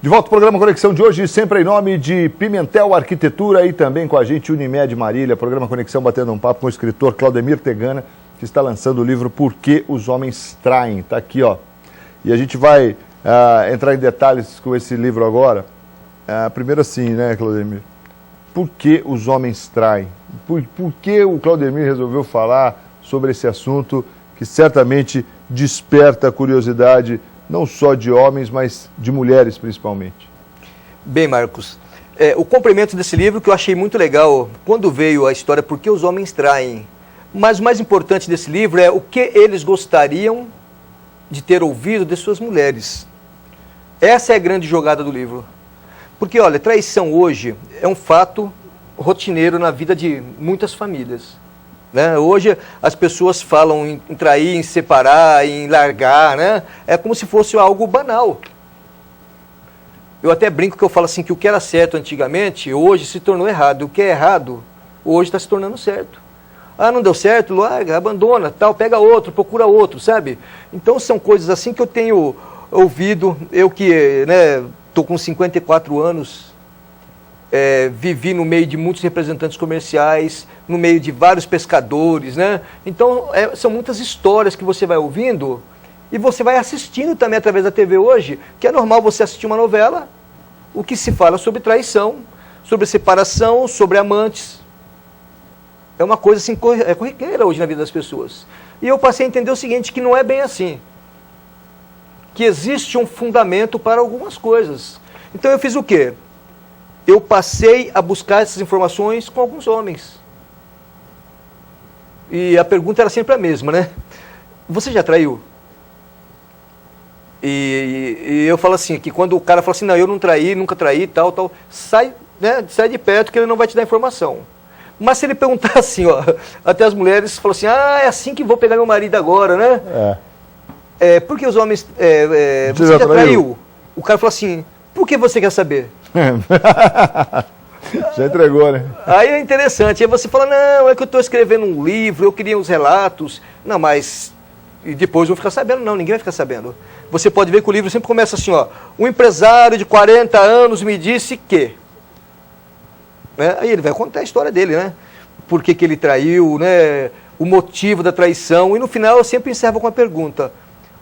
De volta ao programa Conexão de hoje, sempre em nome de Pimentel Arquitetura e também com a gente Unimed Marília. Programa Conexão batendo um papo com o escritor Claudemir Tegana, que está lançando o livro Por que os Homens Traem. Está aqui, ó. E a gente vai entrar em detalhes com esse livro agora. Primeiro assim, né, Claudemir? Por que os homens traem? Por que o Claudemir resolveu falar sobre esse assunto que certamente desperta a curiosidade não só de homens, mas de mulheres principalmente? Bem, Marcos, o complemento desse livro que eu achei muito legal, quando veio a história Por que os Homens Traem, mas o mais importante desse livro é o que eles gostariam de ter ouvido de suas mulheres. Essa é a grande jogada do livro. Porque, olha, traição hoje é um fato rotineiro na vida de muitas famílias. Né? Hoje as pessoas falam em trair, em separar, em largar, né? É como se fosse algo banal. Eu até brinco que eu falo assim que o que era certo antigamente, hoje se tornou errado. O que é errado, hoje está se tornando certo. Ah, não deu certo? Larga, abandona, tal, pega outro, procura outro, sabe? Então são coisas assim que eu tenho ouvido, eu que estou com 54 anos, vivi no meio de muitos representantes comerciais, no meio de vários pescadores, né? Então, são muitas histórias que você vai ouvindo e você vai assistindo também através da TV hoje, que é normal você assistir uma novela, o que se fala sobre traição, sobre separação, sobre amantes. É uma coisa assim, corriqueira hoje na vida das pessoas. E eu passei a entender o seguinte, que não é bem assim. Que existe um fundamento para algumas coisas. Então eu fiz o quê? Eu passei a buscar essas informações com alguns homens. E a pergunta era sempre a mesma, né? Você já traiu? E eu falo assim, que quando o cara fala assim, não, eu não traí, nunca traí, tal, sai de perto que ele não vai te dar informação. Mas se ele perguntar assim, ó, até as mulheres falam assim, é assim que vou pegar meu marido agora, né? Porque os homens, você já traiu? O cara fala assim, por que você quer saber? Já entregou, né? Aí é interessante, aí você fala, não, é que eu estou escrevendo um livro, eu queria uns relatos. Não, mas e depois eu vou ficar sabendo. Não, ninguém vai ficar sabendo. Você pode ver que o livro sempre começa assim, ó, um empresário de 40 anos me disse que... Aí ele vai contar a história dele, né? Por que ele traiu, né? O motivo da traição. E no final eu sempre encerro com uma pergunta.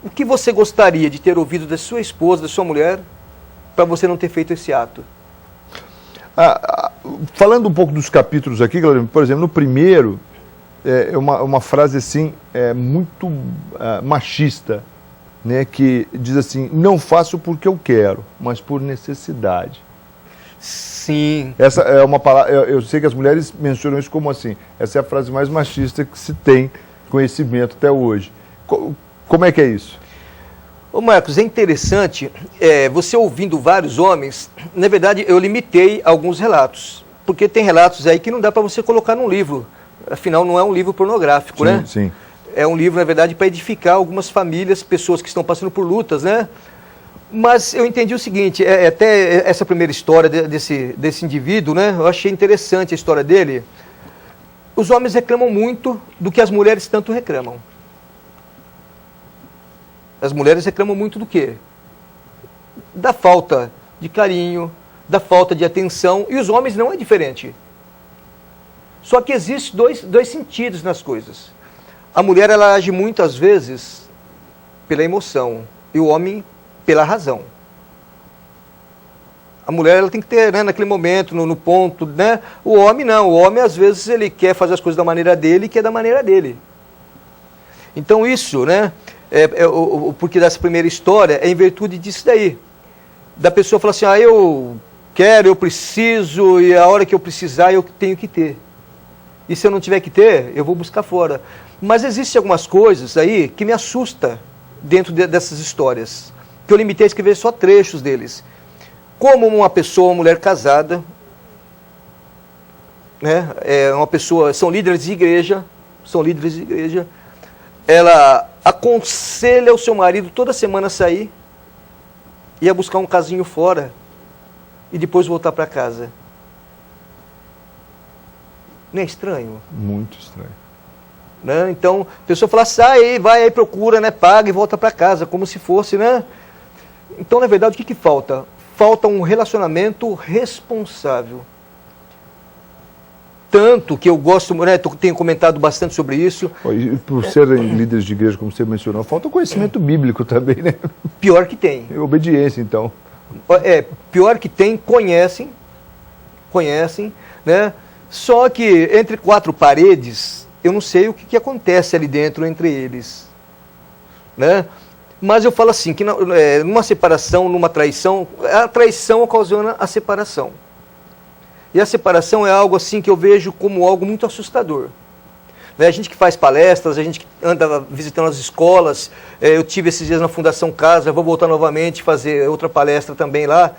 O que você gostaria de ter ouvido da sua esposa, da sua mulher, para você não ter feito esse ato? Falando um pouco dos capítulos aqui, por exemplo, no primeiro, uma frase assim, muito machista, né, que diz assim, não faço porque eu quero, mas por necessidade. Sim. Essa é uma palavra, eu sei que as mulheres mencionam isso como assim, essa é a frase mais machista que se tem conhecimento até hoje. Como é que é isso? Ô Marcos, é interessante, você ouvindo vários homens, na verdade eu limitei alguns relatos, porque tem relatos aí que não dá para você colocar num livro, afinal não é um livro pornográfico, né? Sim. É um livro, na verdade, para edificar algumas famílias, pessoas que estão passando por lutas, né? Mas eu entendi o seguinte, até essa primeira história desse indivíduo, né? Eu achei interessante a história dele. Os homens reclamam muito do que as mulheres tanto reclamam. As mulheres reclamam muito do quê? Da falta de carinho, da falta de atenção, e os homens não é diferente. Só que existem dois sentidos nas coisas. A mulher, ela age muitas vezes pela emoção, e o homem pela razão. A mulher, ela tem que ter, né, naquele momento, no ponto, né? O homem não, o homem às vezes ele quer fazer as coisas da maneira dele e quer da maneira dele. Então isso, né, o porquê dessa primeira história é em virtude disso daí. Da pessoa falar assim, eu quero, eu preciso, e a hora que eu precisar eu tenho que ter. E se eu não tiver que ter, eu vou buscar fora. Mas existem algumas coisas aí que me assustam dentro dessas histórias, que eu limitei a escrever só trechos deles. Como uma pessoa, uma mulher casada, né, uma pessoa, são líderes de igreja, ela aconselha o seu marido toda semana a sair e a buscar um casinho fora e depois voltar para casa. Não é estranho? Muito estranho. Né? Então, a pessoa fala, sai, vai aí, procura, né, paga e volta para casa, como se fosse, né? Então, na verdade, o que falta? falta um relacionamento responsável. Tanto que eu gosto, né, tenho comentado bastante sobre isso. E por serem líderes de igreja, como você mencionou, falta conhecimento bíblico também, né? Pior que tem. Obediência, então. Pior que tem, conhecem, né? Só que entre quatro paredes, eu não sei o que acontece ali dentro entre eles, né? Mas eu falo assim, que numa separação, numa traição, a traição ocasiona a separação. E a separação é algo assim que eu vejo como algo muito assustador. Né? A gente que faz palestras, a gente que anda visitando as escolas, eu tive esses dias na Fundação Casa, vou voltar novamente fazer outra palestra também lá.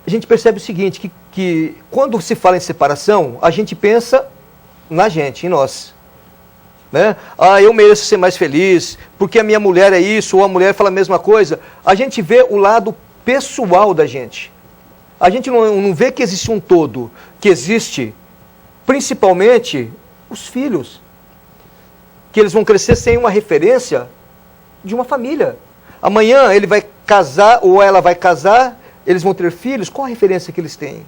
A gente percebe o seguinte, que quando se fala em separação, a gente pensa na gente, em nós. Né? Eu mereço ser mais feliz, porque a minha mulher é isso, ou a mulher fala a mesma coisa. A gente vê o lado pessoal da gente. A gente não vê que existe um todo, que existe principalmente os filhos, que eles vão crescer sem uma referência de uma família. Amanhã ele vai casar ou ela vai casar, eles vão ter filhos, qual a referência que eles têm?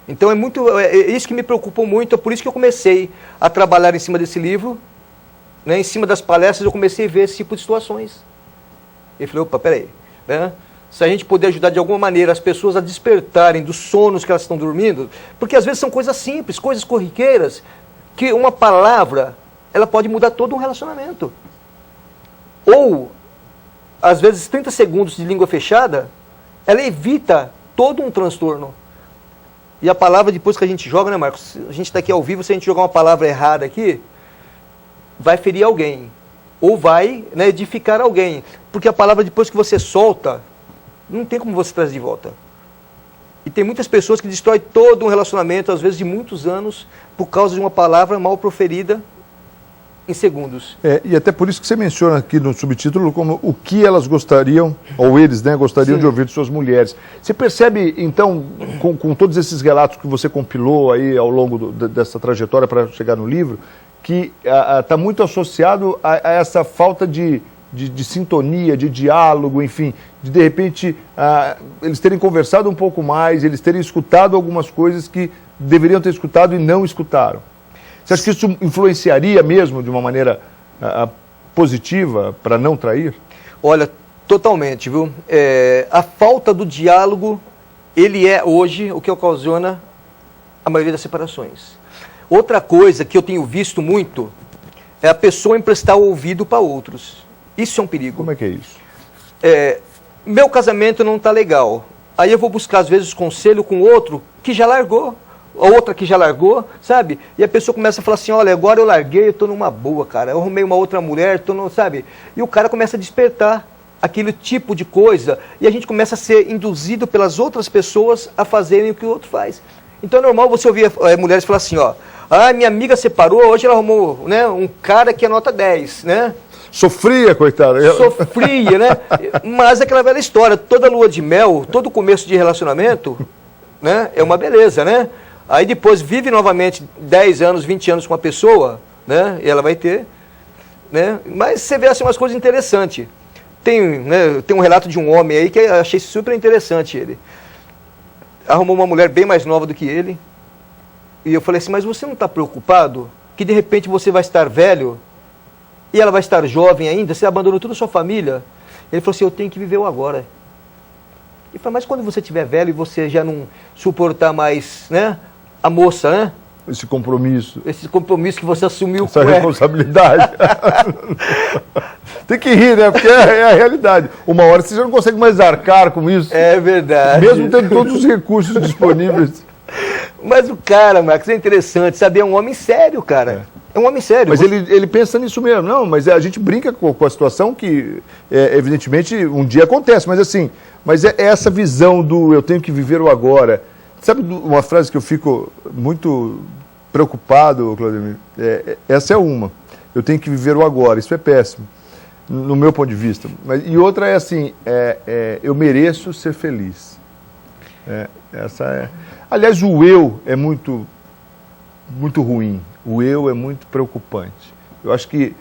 Então é isso que me preocupa muito, é por isso que eu comecei a trabalhar em cima desse livro, né, em cima das palestras eu comecei a ver esse tipo de situações. E falei, opa, peraí, né? Se a gente puder ajudar de alguma maneira as pessoas a despertarem dos sonos que elas estão dormindo, porque às vezes são coisas simples, coisas corriqueiras, que uma palavra, ela pode mudar todo um relacionamento. Ou, às vezes, 30 segundos de língua fechada, ela evita todo um transtorno. E a palavra, depois que a gente joga, né, Marcos? A gente está aqui ao vivo, se a gente jogar uma palavra errada aqui, vai ferir alguém. Ou vai, né, edificar alguém. Porque a palavra, depois que você solta, não tem como você trazer de volta. E tem muitas pessoas que destroem todo um relacionamento, às vezes de muitos anos, por causa de uma palavra mal proferida em segundos. E até por isso que você menciona aqui no subtítulo como o que elas gostariam, ou eles, né, gostariam Sim. de ouvir de suas mulheres. Você percebe, então, com todos esses relatos que você compilou aí ao longo dessa trajetória para chegar no livro, que está muito associado a essa falta de sintonia, de diálogo, enfim, de repente eles terem conversado um pouco mais, eles terem escutado algumas coisas que deveriam ter escutado e não escutaram. Você acha que isso influenciaria mesmo de uma maneira positiva para não trair? Olha, totalmente, viu? A falta do diálogo, ele é hoje o que ocasiona a maioria das separações. Outra coisa que eu tenho visto muito é a pessoa emprestar o ouvido para outros. Isso é um perigo. Como é que é isso? Meu casamento não está legal. Aí eu vou buscar, às vezes, conselho com outro que já largou. Outra que já largou, sabe? E a pessoa começa a falar assim, olha, agora eu larguei, eu estou numa boa, cara. Eu arrumei uma outra mulher, sabe? E o cara começa a despertar aquele tipo de coisa. E a gente começa a ser induzido pelas outras pessoas a fazerem o que o outro faz. Então é normal você ouvir mulheres falar assim, ó, minha amiga separou, hoje ela arrumou, né, um cara que é nota 10, né? Sofria, coitada. Sofria, né? Mas é aquela velha história, toda lua de mel, todo começo de relacionamento, né, é uma beleza, né? Aí depois vive novamente 10 anos, 20 anos com uma pessoa, né, e ela vai ter, né? Mas você vê assim umas coisas interessantes. Tem um relato de um homem aí que eu achei super interessante ele. Arrumou uma mulher bem mais nova do que ele. E eu falei assim, mas você não está preocupado que de repente você vai estar velho e ela vai estar jovem ainda, você abandonou toda a sua família? Ele falou assim, eu tenho que viver o agora. Eu falei, mas quando você estiver velho e você já não suportar mais, né, a moça, né? Esse compromisso. Esse compromisso que você assumiu essa responsabilidade. Tem que rir, né? Porque é a realidade. Uma hora você já não consegue mais arcar com isso. É verdade. Mesmo tendo todos os recursos disponíveis. Mas o cara, Marcos, é interessante, sabe? É um homem sério, cara. É um homem sério. Mas ele pensa nisso mesmo. Não, mas a gente brinca com a situação que, evidentemente, um dia acontece. Mas assim, é essa visão do eu tenho que viver o agora. Sabe uma frase que eu fico muito preocupado, Claudemir? Essa é uma. Eu tenho que viver o agora. Isso é péssimo, no meu ponto de vista. E outra é assim, eu mereço ser feliz. Aliás, o eu é muito ruim. O eu é muito preocupante. Eu acho que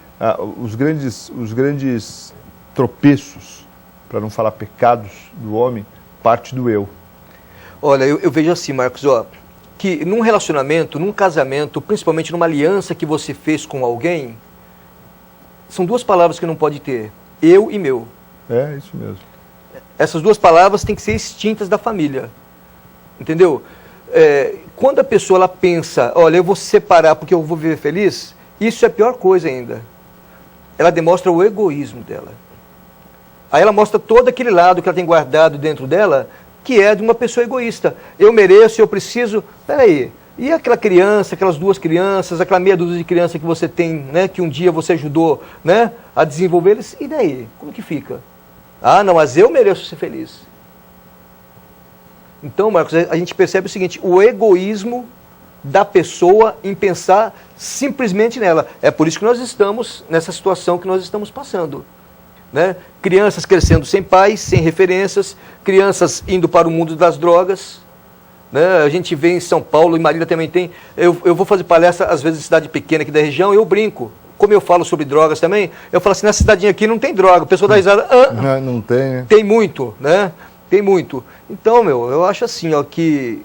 os grandes tropeços para não falar pecados do homem, parte do eu. Olha, eu vejo assim, Marcos, ó, que num relacionamento, num casamento, principalmente numa aliança que você fez com alguém, são duas palavras que não pode ter, eu e meu. É, isso mesmo. Essas duas palavras têm que ser extintas da família, entendeu? Quando a pessoa ela pensa, olha, eu vou separar porque eu vou viver feliz, isso é a pior coisa ainda. Ela demonstra o egoísmo dela. Aí ela mostra todo aquele lado que ela tem guardado dentro dela, que é de uma pessoa egoísta. Eu mereço, eu preciso. Peraí, e aquela criança, aquelas duas crianças, aquela meia dúzia de crianças que você tem, né, que um dia você ajudou, né, a desenvolver eles, e daí? Como que fica? Ah, não, mas eu mereço ser feliz. Então, Marcos, a gente percebe o seguinte, o egoísmo da pessoa em pensar simplesmente nela. É por isso que nós estamos nessa situação que nós estamos passando. Né? Crianças crescendo sem pais, sem referências, crianças indo para o mundo das drogas. Né? A gente vê em São Paulo, e Marília também tem. Eu vou fazer palestra, às vezes, em cidade pequena aqui da região, eu brinco. Como eu falo sobre drogas também, eu falo assim, na cidadinha aqui não tem droga. A pessoa dá risada, não tem, né? Tem muito, né? Tem muito. Então, eu acho assim, ó, que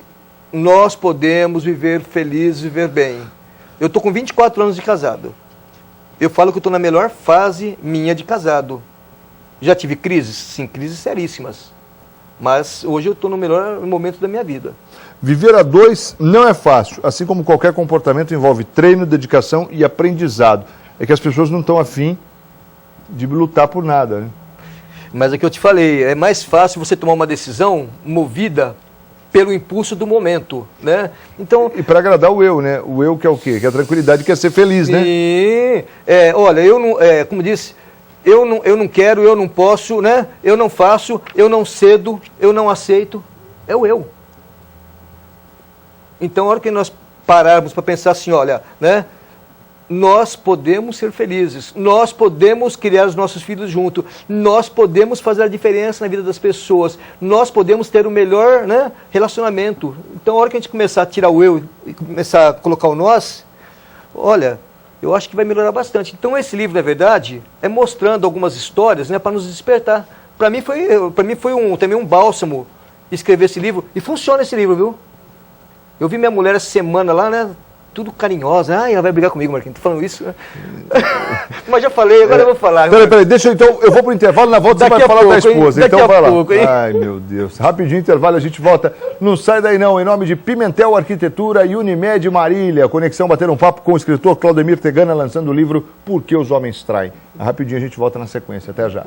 nós podemos viver felizes, viver bem. Eu estou com 24 anos de casado. Eu falo que eu estou na melhor fase minha de casado. Já tive crises? Sim, crises seríssimas. Mas hoje eu estou no melhor momento da minha vida. Viver a dois não é fácil. Assim como qualquer comportamento envolve treino, dedicação e aprendizado. É que as pessoas não estão afim de lutar por nada, né? Mas é que eu te falei, é mais fácil você tomar uma decisão movida pelo impulso do momento, né? Então, e para agradar o eu, né? O eu que é o quê? Que é a tranquilidade, quer ser feliz, né? E, olha, eu não, como disse, eu não quero, eu não posso, né? Eu não faço, eu não cedo, eu não aceito. É o eu. Então, a hora que nós pararmos para pensar assim, olha, né? Nós podemos ser felizes, nós podemos criar os nossos filhos juntos, nós podemos fazer a diferença na vida das pessoas, nós podemos ter o melhor, né, relacionamento. Então, a hora que a gente começar a tirar o eu e começar a colocar o nós, olha, eu acho que vai melhorar bastante. Então, esse livro, na verdade, é mostrando algumas histórias, né, para nos despertar. Para mim foi também um bálsamo escrever esse livro, e funciona esse livro, viu? Eu vi minha mulher essa semana lá, né? Tudo carinhosa. Ah, ela vai brigar comigo, Marquinhos. Tô falando isso. Mas já falei, agora eu vou falar. Peraí, deixa eu então. Eu vou pro intervalo, na volta daqui você vai falar pouco, da esposa. daqui então vai pouco, lá. hein? Ai, meu Deus. Rapidinho intervalo, a gente volta. Não sai daí não. Em nome de Pimentel Arquitetura e Unimed Marília. Conexão bater um papo com o escritor Claudemir Tegana, lançando o livro Por que os Homens Traem. Rapidinho a gente volta na sequência. Até já.